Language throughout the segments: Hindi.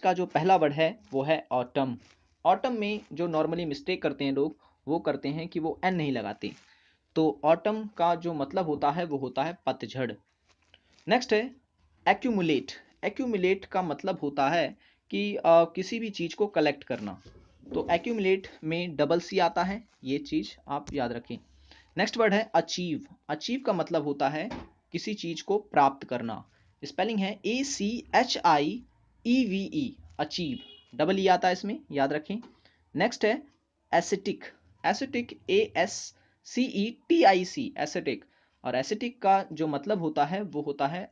का जो पहला वर्ड है वो है ऑटम। ऑटम में जो नॉर्मली मिस्टेक करते हैं लोग, वो करते हैं कि वो एन नहीं लगाते। तो ऑटम का जो मतलब होता है वो होता है पतझड़। नेक्स्ट है एक्यूमुलेट। एक्यूमुलेट का मतलब होता है कि किसी भी चीज़ को कलेक्ट करना। तो एक्यूमुलेट में डबल सी आता है, ये चीज़ आप याद रखें। नेक्स्ट वर्ड है अचीव। अचीव का मतलब होता है किसी चीज़ को प्राप्त करना। स्पेलिंग है ACHIEVE, अचीव, डबल ई आता है इसमें, याद रखें। नेक्स्ट है एसिटिक। Acetic ASCETIC, acetic. और एसिटिक का जो मतलब होता है वो होता है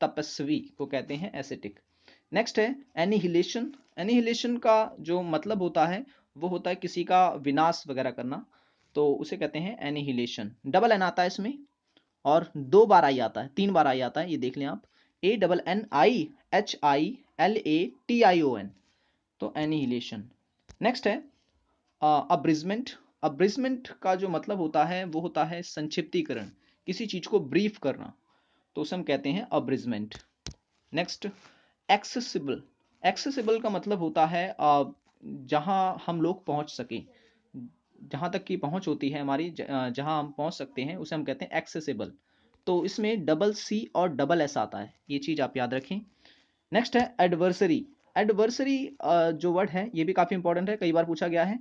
तपस्वी को कहते हैं एसिटिक। नेक्स्ट है एनिहिलेशन। एनिहिलेशन का जो मतलब होता है वो होता है किसी का विनाश वगैरह करना, तो उसे कहते हैं एनिहिलेशन। डबल एन आता है इसमें और 2 बार आई आता है, 3 बार आई आता है, ये देख लें आप। ANNIHILATION, तो एनिहिलेशन। नेक्स्ट है अब्रिजमेंट। अब्रिजमेंट का जो मतलब होता है वो होता है संक्षिप्तीकरण, किसी चीज को ब्रीफ करना, तो उसे हम कहते हैं अब्रिजमेंट। Next accessible. एक्सेसिबल का मतलब होता है जहां हम लोग पहुंच सकें, जहां तक की पहुंच होती है हमारी, जहां हम पहुंच सकते हैं उसे हम कहते हैं एक्सेसिबल। तो इसमें डबल सी और डबल एस आता है, ये चीज आप याद रखें। नेक्स्ट है एडवर्सरी। एडवर्सरी जो वर्ड है ये भी काफी इंपॉर्टेंट है, कई बार पूछा गया है।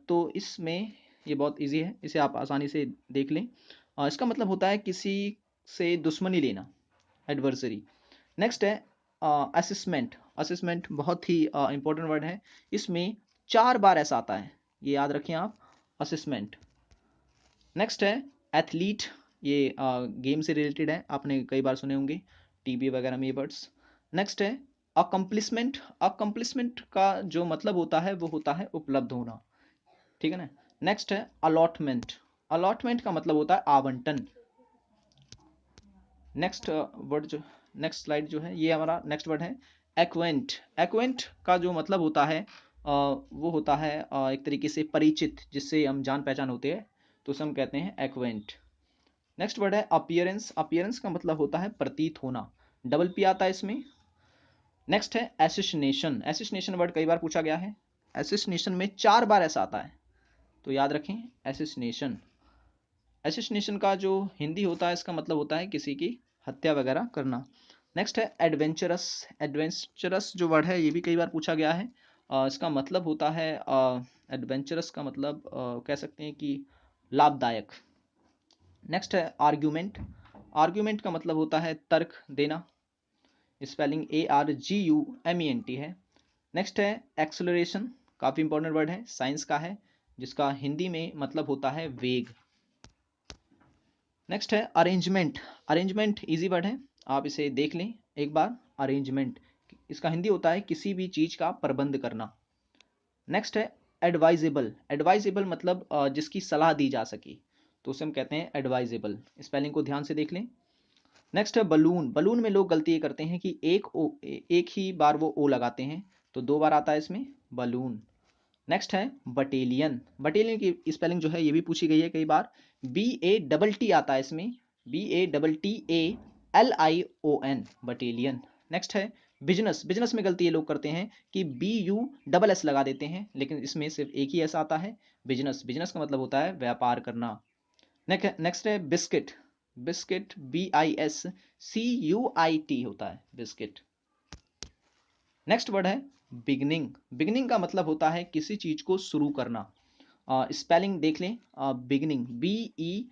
तो इसमें ये बहुत इजी है, इसे आप आसानी से देख लें। इसका मतलब होता है किसी से दुश्मनी लेना, एडवर्सरी। नेक्स्ट है असेसमेंट। असेसमेंट बहुत ही इंपॉर्टेंट वर्ड है, इसमें 4 बार ऐसा आता है, ये याद रखें आप, असेसमेंट। नेक्स्ट है एथलीट। ये गेम से रिलेटेड है, आपने कई बार सुने होंगे टीवी वगैरह में ये वर्ड्स। नेक्स्ट है अकम्प्लिशमेंट। अकम्प्लिशमेंट का जो मतलब होता है वो होता है उपलब्ध होना, ठीक है ना। नेक्स्ट है अलॉटमेंट। अलॉटमेंट का मतलब होता है आवंटन। नेक्स्ट वर्ड जो, नेक्स्ट स्लाइड जो है ये हमारा नेक्स्ट वर्ड है एक्वेंट। एक्वेंट का जो मतलब होता है वो होता है एक तरीके से परिचित, जिससे हम जान पहचान होते हैं, तो उसे हम कहते हैं एक्वेंट। नेक्स्ट वर्ड है अपीयरेंस। अपीयरेंस का मतलब होता है प्रतीत होना, डबल पी आता है इसमें। नेक्स्ट है एसिसिनेशन। एसिसिनेशन वर्ड कई बार पूछा गया है, एसिसिनेशन में 4 बार ऐसा आता है, तो याद रखें एसिसिनेशन। एसिसिनेशन का जो हिंदी होता है इसका मतलब होता है किसी की हत्या वगैरह करना। नेक्स्ट है एडवेंचरस। एडवेंचरस जो वर्ड है ये भी कई बार पूछा गया है। इसका मतलब होता है एडवेंचरस का मतलब कह सकते हैं कि लाभदायक। नेक्स्ट है आर्ग्यूमेंट। आर्ग्यूमेंट का मतलब होता है तर्क देना, स्पेलिंग ARGUMENT है। नेक्स्ट है एक्सेलरेशन, काफ़ी इंपॉर्टेंट वर्ड है, साइंस का है, जिसका हिंदी में मतलब होता है वेग। नेक्स्ट है अरेंजमेंट। अरेंजमेंट इजी वर्ड है, आप इसे देख लें एक बार। अरेंजमेंट इसका हिंदी होता है किसी भी चीज़ का प्रबंध करना। नेक्स्ट है एडवाइजेबल। एडवाइजेबल मतलब जिसकी सलाह दी जा सके, तो उसे हम कहते हैं एडवाइजेबल। स्पेलिंग को ध्यान से देख लें। नेक्स्ट है बलून। बलून में लोग गलती ये करते हैं कि एक ही बार वो ओ लगाते हैं, तो 2 बार आता है इसमें बलून। नेक्स्ट है बटेलियन। बटेलियन की स्पेलिंग जो है ये भी पूछी गई है कई बार, BATT आता है इसमें, BATTALION, बटेलियन। नेक्स्ट है बिजनेस। बिजनेस में गलती ये लोग करते हैं कि BUSS लगा देते हैं, लेकिन इसमें सिर्फ एक ही ऐसा आता है, बिजनेस। बिजनेस का मतलब होता है व्यापार करना। नेक्स्ट है बिस्किट। बिस्किट BISCUIT होता है, बिस्किट। नेक्स्ट वर्ड है बिगनिंग। बिगनिंग का मतलब होता है किसी चीज को शुरू करना। स्पेलिंग देख लें, बिगनिंग BEGINNING,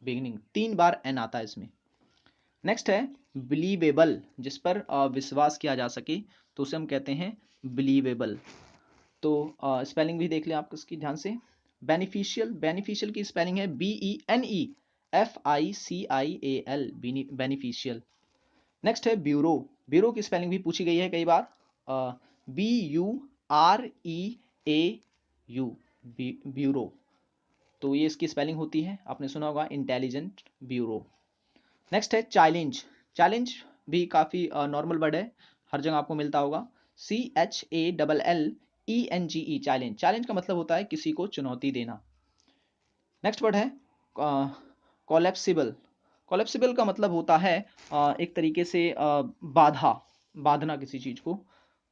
बिगनिंग, 3 बार एन आता है इसमें। नेक्स्ट है बिलीवेबल, जिस पर विश्वास किया जा सके, तो उसे हम कहते हैं बिलीवेबल। तो स्पेलिंग भी देख लें आप इसकी ध्यान से। बेनिफिशियल। बेनिफिशियल की स्पेलिंग है BENEFICIAL, बेनिफिशियल। नेक्स्ट है ब्यूरो। ब्यूरो की स्पेलिंग भी पूछी गई है कई बार, BUREAU, ब्यूरो। तो ये इसकी स्पेलिंग होती है, आपने सुना होगा इंटेलिजेंट ब्यूरो। नेक्स्ट है चैलेंज। चैलेंज भी काफ़ी नॉर्मल वर्ड है, हर जगह आपको मिलता होगा, CHALLENGE, चैलेंज। चैलेंज का मतलब होता है किसी को चुनौती देना। नेक्स्ट वर्ड है कोलैप्सिबल। कोलैप्सिबल का मतलब होता है एक तरीके से बांधना किसी चीज को,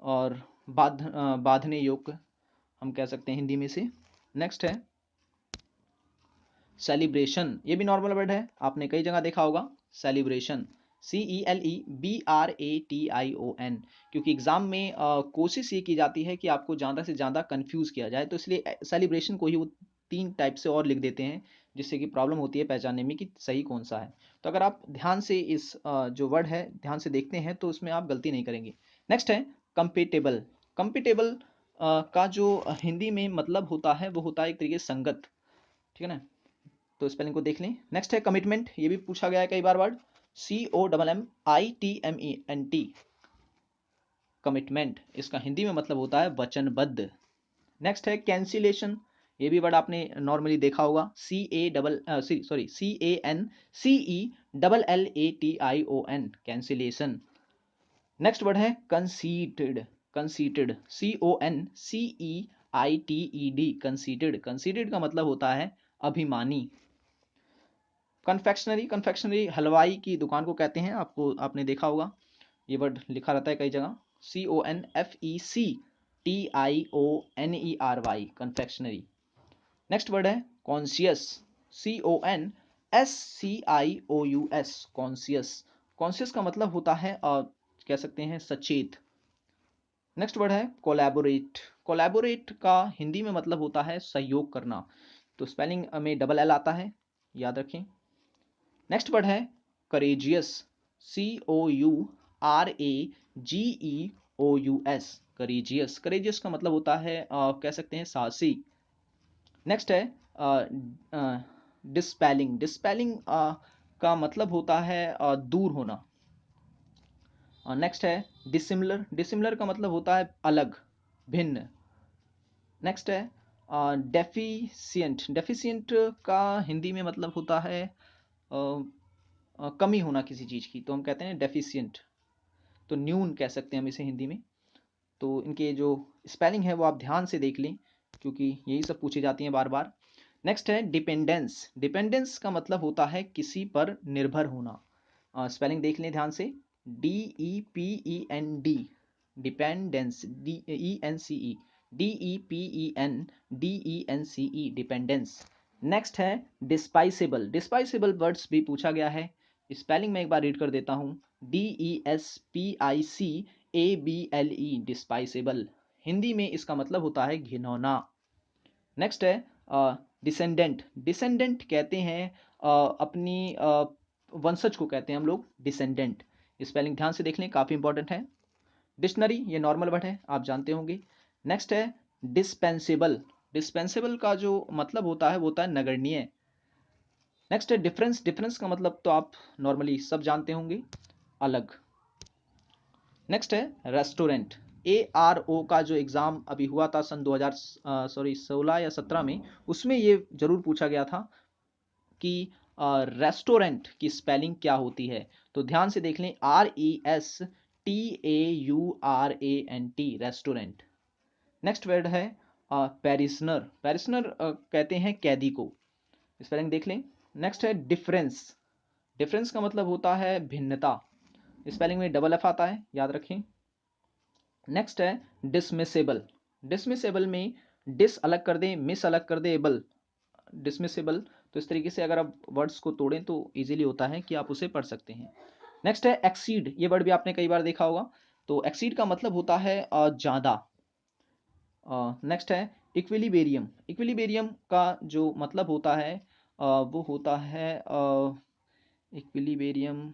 और बांधने योग्य हम कह सकते हैं हिंदी में से। नेक्स्ट है सेलिब्रेशन, ये भी नॉर्मल वर्ड है, आपने कई जगह देखा होगा। सेलिब्रेशन, CELEBRATION, क्योंकि एग्जाम में कोशिश ये की जाती है कि आपको ज़्यादा से ज़्यादा कंफ्यूज किया जाए, तो इसलिए सेलिब्रेशन को ही वो 3 टाइप से और लिख देते हैं, जिससे कि प्रॉब्लम होती है पहचानने में कि सही कौन सा है। तो अगर आप ध्यान से इस जो वर्ड है ध्यान से देखते हैं तो उसमें आप गलती नहीं करेंगे। नेक्स्ट है कंपेटेबल। कंपेटेबल का जो हिंदी में मतलब होता है वो होता है एक तरीके से संगत, ठीक है ना। तो स्पेलिंग को देख लें। नेक्स्ट है कमिटमेंट, ये भी पूछा गया है कई बार वर्ड, COMMITMENT, कमिटमेंट, इसका हिंदी में मतलब होता है वचनबद्ध। नेक्स्ट है कैंसिलेशन, ये भी वर्ड आपने नॉर्मली देखा होगा, CANCELLATION, कैंसिलेशन। नेक्स्ट वर्ड है conceited, conceited, CONCEITED, conceited, conceited का मतलब होता है अभिमानी। कन्फेक्शनरी, कन्फेक्शनरी हलवाई की दुकान को कहते हैं, आपने देखा होगा, ये वर्ड लिखा रहता है कई जगह, CONFECTIONERY, कन्फेक्शनरी। नेक्स्ट वर्ड है कॉन्शियस, CONSCIOUS, कॉन्शियस, कॉन्शियस का मतलब होता है कह सकते हैं सचेत। नेक्स्ट वर्ड है कोलैबोरेट, कोलैबोरेट का हिंदी में मतलब होता है सहयोग करना, तो स्पेलिंग में डबल एल आता है, याद रखें। नेक्स्ट वर्ड है करेजियस, COURAGEOUS, करेजियस, करेजियस का मतलब होता है कह सकते हैं साहसी। नेक्स्ट है डिस्पेलिंग, डिस्पेलिंग का मतलब होता है दूर होना। नेक्स्ट है डिसिमिलर, डिसिमिलर का मतलब होता है अलग, भिन्न। नेक्स्ट है डेफिशिएंट, डेफिशिएंट का हिंदी में मतलब होता है कमी होना किसी चीज़ की, तो हम कहते हैं डेफिशिएंट, तो न्यून कह सकते हैं हम इसे हिंदी में। तो इनके जो स्पेलिंग है वो आप ध्यान से देख लें, क्योंकि यही सब पूछी जाती हैं बार बार। नेक्स्ट है डिपेंडेंस, डिपेंडेंस का मतलब होता है किसी पर निर्भर होना, स्पेलिंग देख लें ध्यान से, DEPEND, dependence, DENCE, DEPENDENCE, dependence. Next है डिस्पाइसेबल, डिस्पाइसेबल वर्ड्स भी पूछा गया है, स्पेलिंग में एक बार रीड कर देता हूँ, DESPICABLE, डिस्पाइसेबल, हिंदी में इसका मतलब होता है घिनौना। नेक्स्ट है डिसेंडेंट, डिसेंडेंट कहते हैं अपनी वंशज को कहते हैं हम लोग डिसेंडेंट, स्पेलिंग ध्यान से देख लें, काफ़ी इंपॉर्टेंट है। डिक्शनरी, ये नॉर्मल वर्ड है, आप जानते होंगे। नेक्स्ट है डिस्पेंसेबल, डिस्पेंसेबल का जो मतलब होता है वो होता है नगण्य। नेक्स्ट है डिफरेंस, डिफरेंस का मतलब तो आप नॉर्मली सब जानते होंगे, अलग। नेक्स्ट है रेस्टोरेंट, ARO का जो एग्ज़ाम अभी हुआ था सन 16 या 17 में, उसमें ये जरूर पूछा गया था कि रेस्टोरेंट की स्पेलिंग क्या होती है, तो ध्यान से देख लें, RESTAURANT, रेस्टोरेंट। नेक्स्ट वर्ड है पैरिसनर, पैरिसनर कहते हैं कैदी को, स्पेलिंग देख लें। नेक्स्ट है डिफरेंस, डिफरेंस का मतलब होता है भिन्नता, स्पेलिंग में डबल एफ आता है, याद रखें। नेक्स्ट है डिसमिसेबल, डिसमिसेबल में डिस अलग कर दें, मिस अलग कर दें, एबल, डिसमिसेबल, तो इस तरीके से अगर आप वर्ड्स को तोड़ें तो इजीली होता है कि आप उसे पढ़ सकते हैं। नेक्स्ट है एक्सीड, ये वर्ड भी आपने कई बार देखा होगा, तो एक्सीड का मतलब होता है ज़्यादा। नेक्स्ट है इक्विलिबेरियम, इक्विलिबेरियम का जो मतलब होता है वो होता है इक्विलिबेरियम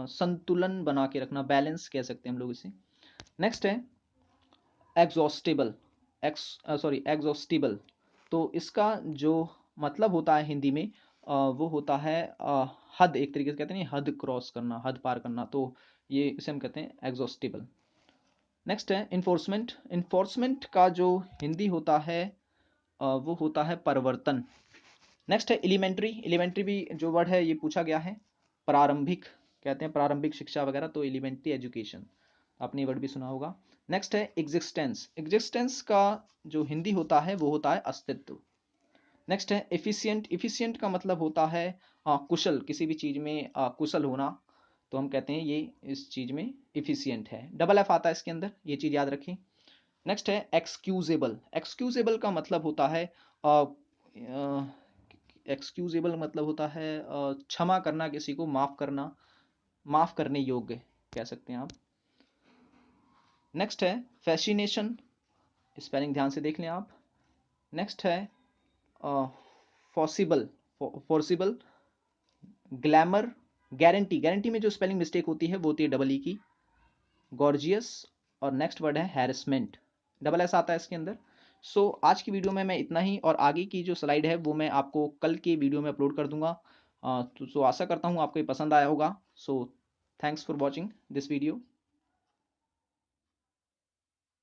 संतुलन बना के रखना, बैलेंस कह सकते हैं हम लोग इसे। नेक्स्ट है एग्जॉस्टेबल, एग्जॉस्टिबल, तो इसका जो मतलब होता है हिंदी में वो होता है हद, एक तरीके से कहते हैं हद क्रॉस करना, हद पार करना, तो ये इसे हम कहते हैं एग्जॉस्टिबल। नेक्स्ट है इन्फोर्समेंट, इन्फोर्समेंट का जो हिंदी होता है वो होता है परिवर्तन। नेक्स्ट है एलिमेंट्री, एलिमेंट्री भी जो वर्ड है ये पूछा गया है, प्रारंभिक कहते हैं, प्रारंभिक शिक्षा वगैरह, तो एलिमेंट्री एजुकेशन, आपने वर्ड भी सुना होगा। नेक्स्ट है एग्जिस्टेंस, एग्जिस्टेंस का जो हिंदी होता है वो होता है अस्तित्व। नेक्स्ट है एफिशिएंट। एफिशिएंट का मतलब होता है कुशल, किसी भी चीज़ में कुशल होना, तो हम कहते हैं ये इस चीज़ में एफिशिएंट है। डबल एफ आता है इसके अंदर, ये चीज़ याद रखें। नेक्स्ट है एक्सक्यूजेबल। एक्सक्यूजेबल का मतलब होता है एक्सक्यूजेबल मतलब होता है क्षमा करना, किसी को माफ़ करना, माफ़ करने योग्य कह सकते हैं आप। नेक्स्ट है फैसिनेशन, स्पेलिंग ध्यान से देख लें आप। नेक्स्ट है possible, possible, glamour, guarantee, guarantee में जो स्पेलिंग मिस्टेक होती है वो होती है डबल ई की, गॉर्जियस, और नेक्स्ट वर्ड है हैरेसमेंट, डबल एस आता है इसके अंदर। सो आज की वीडियो में मैं इतना ही, और आगे की जो स्लाइड है वो मैं आपको कल की वीडियो में अपलोड कर दूंगा। तो आशा करता हूँ आपको ये पसंद आया होगा। So thanks for watching this video.